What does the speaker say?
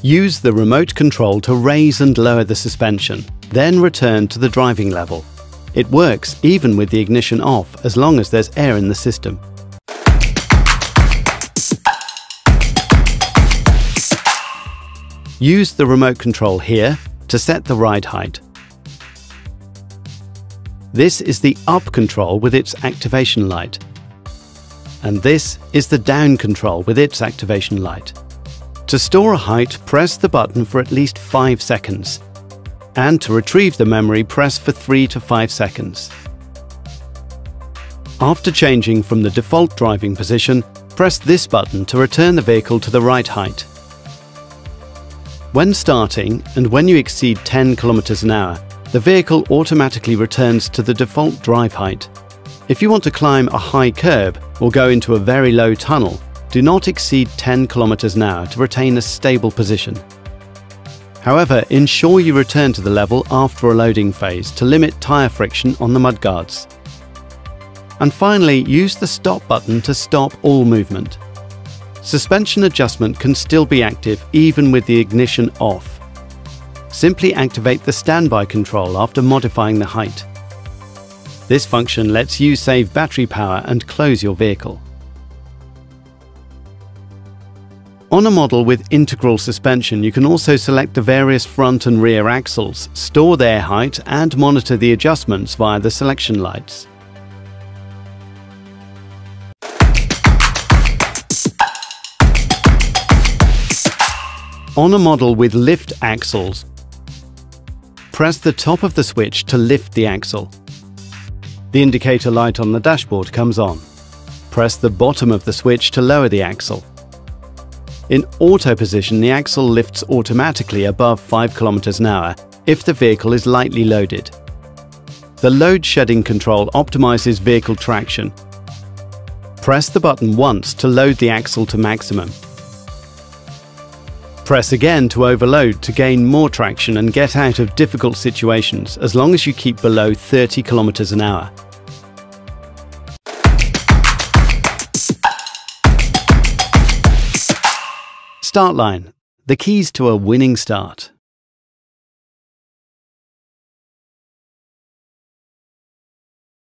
Use the remote control to raise and lower the suspension, then return to the driving level. It works even with the ignition off as long as there's air in the system. Use the remote control here to set the ride height. This is the up control with its activation light. And this is the down control with its activation light. To store a height, press the button for at least 5 seconds. And to retrieve the memory, press for 3 to 5 seconds. After changing from the default driving position, press this button to return the vehicle to the right height. When starting and when you exceed 10 km an hour, the vehicle automatically returns to the default drive height. If you want to climb a high curb or go into a very low tunnel, do not exceed 10 km an hour to retain a stable position. However, ensure you return to the level after a loading phase to limit tyre friction on the mudguards. And finally, use the stop button to stop all movement. Suspension adjustment can still be active even with the ignition off. Simply activate the standby control after modifying the height. This function lets you save battery power and close your vehicle. On a model with integral suspension, you can also select the various front and rear axles, store their height and monitor the adjustments via the selection lights. On a model with lift axles, press the top of the switch to lift the axle. The indicator light on the dashboard comes on. Press the bottom of the switch to lower the axle. In auto position, the axle lifts automatically above 5 km an hour if the vehicle is lightly loaded. The load shedding control optimizes vehicle traction. Press the button once to load the axle to maximum. Press again to overload to gain more traction and get out of difficult situations as long as you keep below 30 km an hour. Start line. The keys to a winning start.